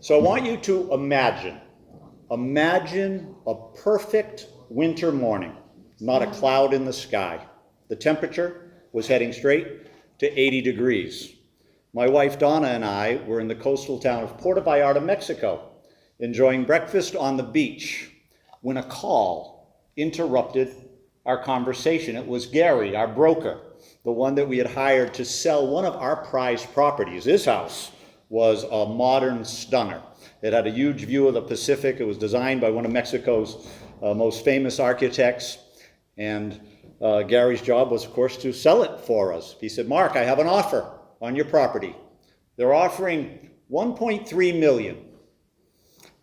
So I want you to imagine a perfect winter morning, not a cloud in the sky. The temperature was heading straight to 80 degrees. My wife Donna and I were in the coastal town of Puerto Vallarta, Mexico, enjoying breakfast on the beach when a call interrupted our conversation. It was Gary, our broker, the one that we had hired to sell one of our prized properties. This house was a modern stunner. It had a huge view of the Pacific. It was designed by one of Mexico's most famous architects. And Gary's job was, of course, to sell it for us. He said, "Mark, I have an offer on your property. They're offering $1.3 million.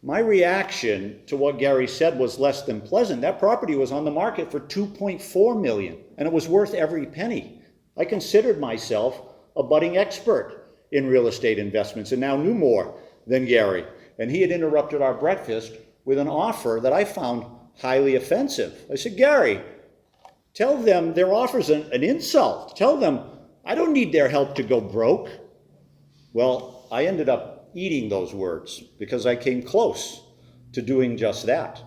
My reaction to what Gary said was less than pleasant. That property was on the market for $2.4 million, and it was worth every penny. I considered myself a budding expert in real estate investments and now knew more than Gary. And he had interrupted our breakfast with an offer that I found highly offensive. I said, "Gary, tell them their offer's an insult. Tell them I don't need their help to go broke." Well, I ended up eating those words because I came close to doing just that.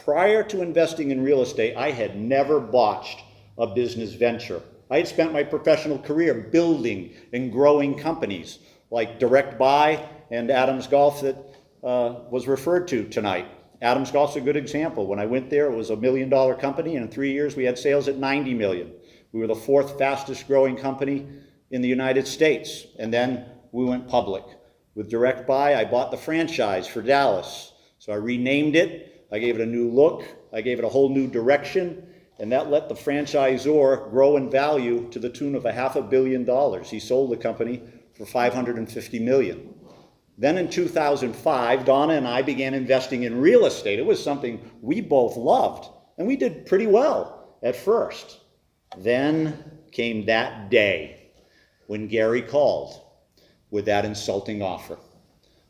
Prior to investing in real estate, I had never botched a business venture. I had spent my professional career building and growing companies like Direct Buy and Adams Golf that was referred to tonight. Adams Golf's a good example. When I went there, it was $1 million company, and in 3 years we had sales at $90 million. We were the fourth fastest growing company in the United States, and then we went public. With Direct Buy, I bought the franchise for Dallas. So I renamed it, I gave it a new look, I gave it a whole new direction, and that let the franchisor grow in value to the tune of $500 million. He sold the company for $550 million. Then in 2005, Donna and I began investing in real estate. It was something we both loved, and we did pretty well at first. Then came that day when Gary called with that insulting offer.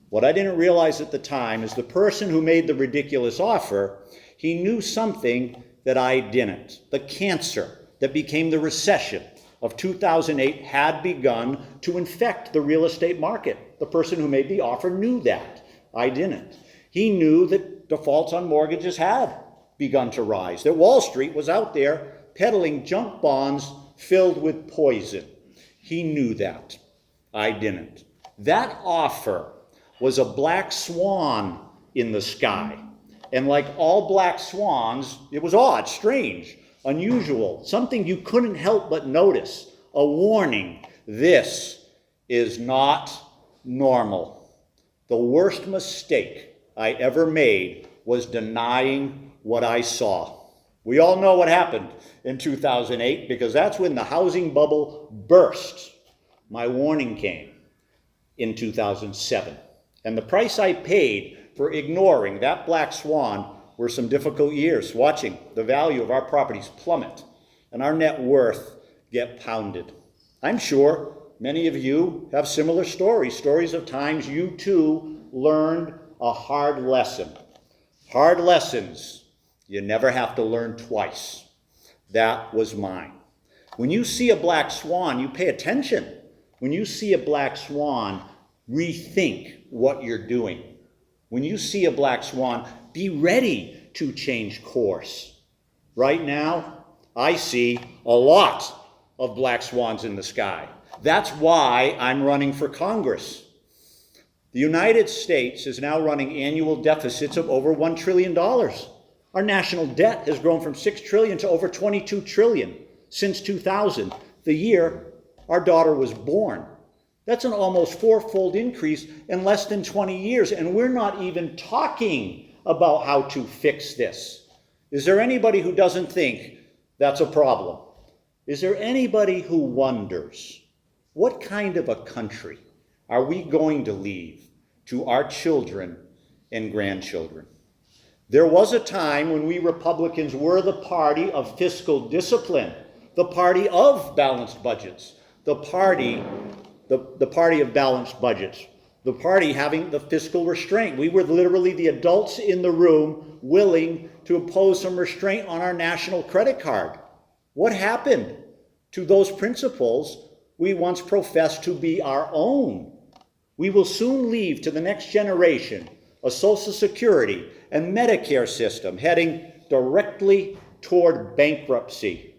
What I didn't realize at the time is the person who made the ridiculous offer, he knew something that I didn't. The cancer that became the recession of 2008 had begun to infect the real estate market. The person who made the offer knew that. I didn't. He knew that defaults on mortgages had begun to rise, that Wall Street was out there peddling junk bonds filled with poison. He knew that. I didn't. That offer was a black swan in the sky. And like all black swans, it was odd, strange, unusual, something you couldn't help but notice, a warning. This is not normal. The worst mistake I ever made was denying what I saw. We all know what happened in 2008 because that's when the housing bubble burst. My warning came in 2007. And the price I paid for ignoring that black swan were some difficult years, watching the value of our properties plummet and our net worth get pounded. I'm sure many of you have similar stories of times you too learned a hard lesson. Hard lessons you never have to learn twice. That was mine. When you see a black swan, you pay attention. When you see a black swan, rethink what you're doing. When you see a black swan, be ready to change course. Right now, I see a lot of black swans in the sky. That's why I'm running for Congress. The United States is now running annual deficits of over $1 trillion. Our national debt has grown from $6 trillion to over $22 trillion since 2000, the year our daughter was born. That's an almost fourfold increase in less than 20 years, and we're not even talking about how to fix this. Is there anybody who doesn't think that's a problem? Is there anybody who wonders, what kind of a country are we going to leave to our children and grandchildren? There was a time when we Republicans were the party of fiscal discipline, the party of balanced budgets, the party of balanced budgets, the party having the fiscal restraint. We were literally the adults in the room willing to impose some restraint on our national credit card. What happened to those principles we once professed to be our own? We will soon leave to the next generation a Social Security and Medicare system heading directly toward bankruptcy.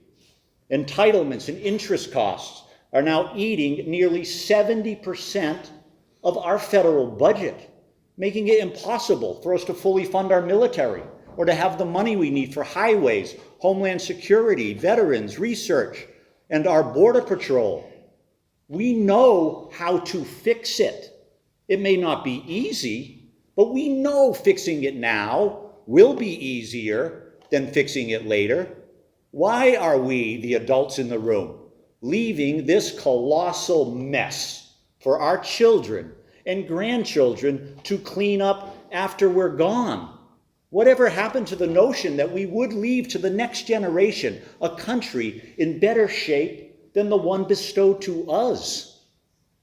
Entitlements and interest costs are now eating nearly 70% of our federal budget, making it impossible for us to fully fund our military or to have the money we need for highways, homeland security, veterans, research, and our border patrol. We know how to fix it. It may not be easy, but we know fixing it now will be easier than fixing it later. Why are we, the adults in the room, leaving this colossal mess for our children and grandchildren to clean up after we're gone? Whatever happened to the notion that we would leave to the next generation a country in better shape than the one bestowed to us?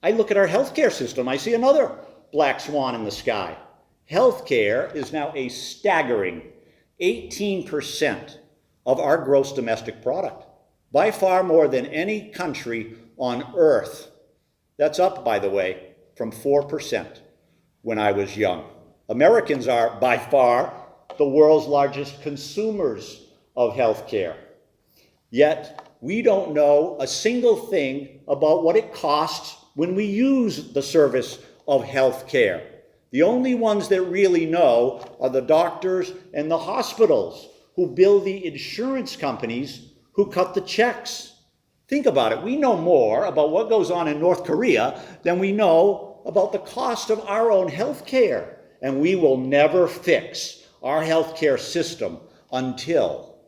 I look at our healthcare system, I see another black swan in the sky. Healthcare is now a staggering 18% of our gross domestic product, by far more than any country on earth. That's up, by the way, from 4% when I was young. Americans are, by far, the world's largest consumers of healthcare. Yet, we don't know a single thing about what it costs when we use the service of healthcare. The only ones that really know are the doctors and the hospitals who bill the insurance companies who cut the checks. Think about it. We know more about what goes on in North Korea than we know about the cost of our own health care. And we will never fix our healthcare system until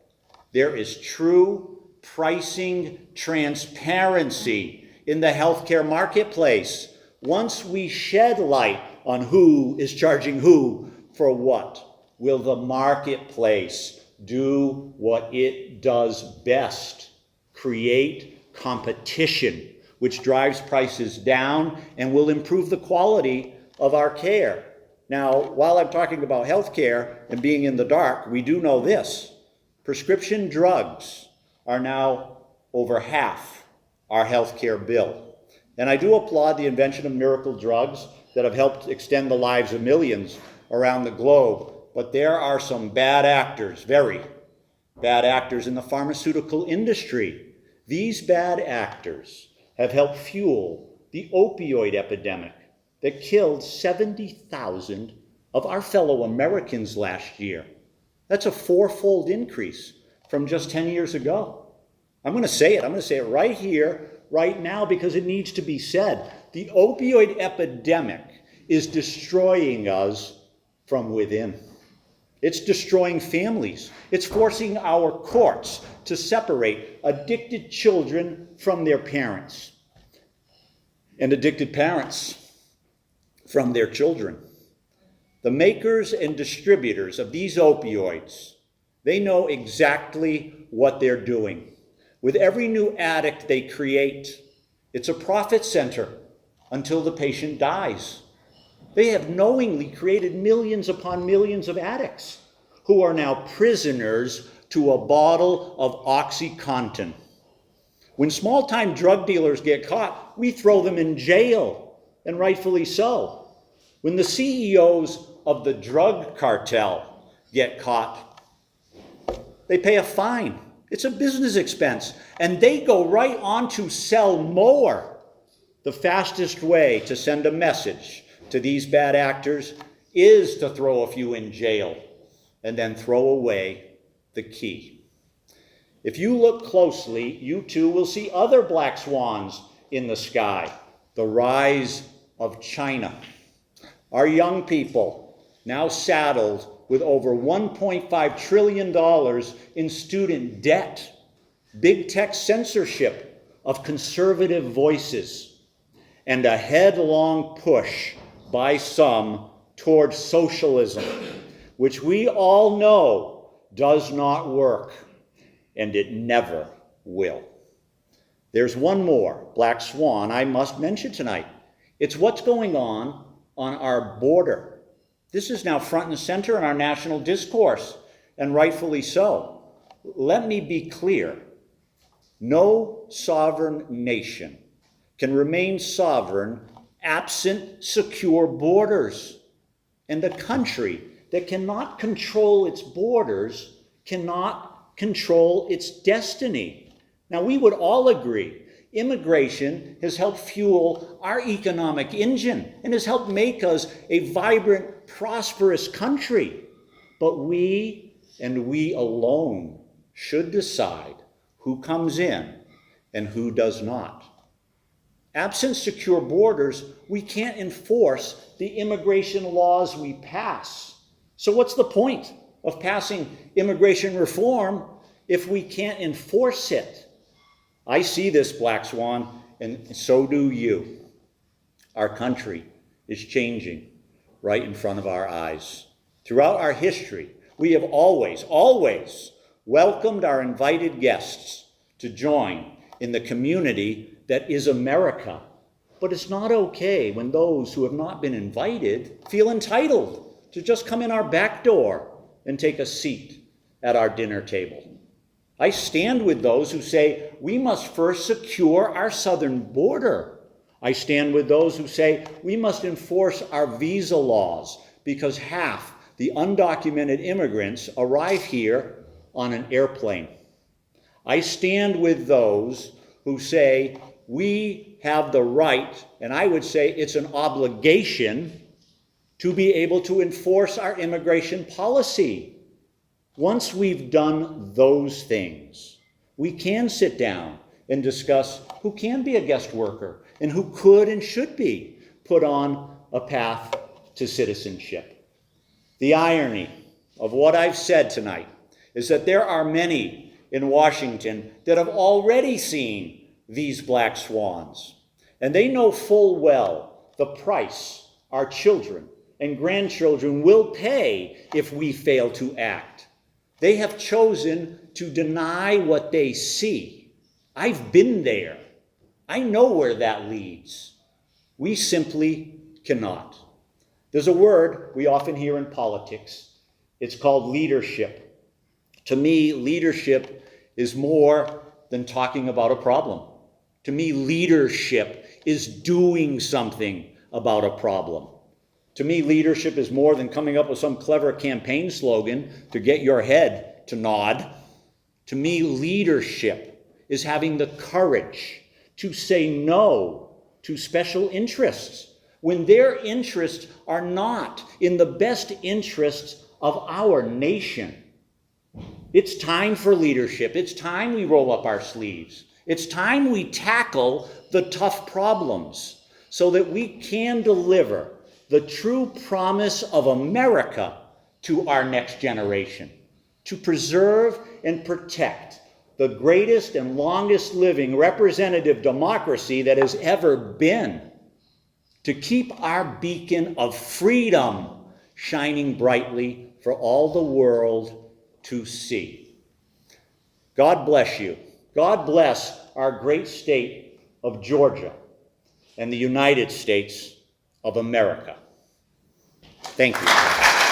there is true pricing transparency in the healthcare marketplace. Once we shed light on who is charging who for what, will the marketplace do what it does best: create competition, which drives prices down and will improve the quality of our care. Now, while I'm talking about healthcare and being in the dark, we do know this: prescription drugs are now over half our healthcare bill. And I do applaud the invention of miracle drugs that have helped extend the lives of millions around the globe. But there are some bad actors, very bad actors in the pharmaceutical industry. These bad actors have helped fuel the opioid epidemic that killed 70,000 of our fellow Americans last year. That's a fourfold increase from just 10 years ago. I'm going to say it right here, right now, because it needs to be said. The opioid epidemic is destroying us from within. It's destroying families. It's forcing our courts to separate addicted children from their parents and addicted parents from their children. The makers and distributors of these opioids, they know exactly what they're doing. With every new addict they create, it's a profit center until the patient dies. They have knowingly created millions upon millions of addicts who are now prisoners to a bottle of OxyContin. When small-time drug dealers get caught, we throw them in jail, and rightfully so. When the CEOs of the drug cartel get caught, they pay a fine. It's a business expense, and they go right on to sell more. The fastest way to send a message to these bad actors is to throw a few in jail and then throw away the key. If you look closely, you too will see other black swans in the sky. The rise of China. Our young people, now saddled with over $1.5 trillion in student debt, big tech censorship of conservative voices, and a headlong push by some towards socialism, which we all know does not work, and it never will. There's one more black swan I must mention tonight. It's what's going on our border. This is now front and center in our national discourse, and rightfully so. Let me be clear. No sovereign nation can remain sovereign absent secure borders. And the country that cannot control its borders cannot control its destiny. Now, we would all agree immigration has helped fuel our economic engine and has helped make us a vibrant, prosperous country. But we, and we alone, should decide who comes in and who does not. Absent secure borders, we can't enforce the immigration laws we pass. So what's the point of passing immigration reform if we can't enforce it? I see this, Black Swan, and so do you. Our country is changing right in front of our eyes. Throughout our history, we have always welcomed our invited guests to join in the community that is America. But it's not okay when those who have not been invited feel entitled to just come in our back door and take a seat at our dinner table. I stand with those who say we must first secure our southern border. I stand with those who say we must enforce our visa laws because half the undocumented immigrants arrive here on an airplane. I stand with those who say we have the right, and I would say it's an obligation, to be able to enforce our immigration policy. Once we've done those things, we can sit down and discuss who can be a guest worker and who could and should be put on a path to citizenship. The irony of what I've said tonight is that there are many in Washington that have already seen these black swans, and they know full well the price our children and grandchildren will pay if we fail to act. They have chosen to deny what they see. I've been there. I know where that leads. We simply cannot. There's a word we often hear in politics. It's called leadership. To me, leadership is more than talking about a problem. To me, leadership is doing something about a problem. To me, leadership is more than coming up with some clever campaign slogan to get your head to nod. To me, leadership is having the courage to say no to special interests when their interests are not in the best interests of our nation. It's time for leadership. It's time we roll up our sleeves. It's time we tackle the tough problems so that we can deliver the true promise of America to our next generation, to preserve and protect the greatest and longest living representative democracy that has ever been, to keep our beacon of freedom shining brightly for all the world to see. God bless you. God bless our great state of Georgia and the United States of America. Thank you.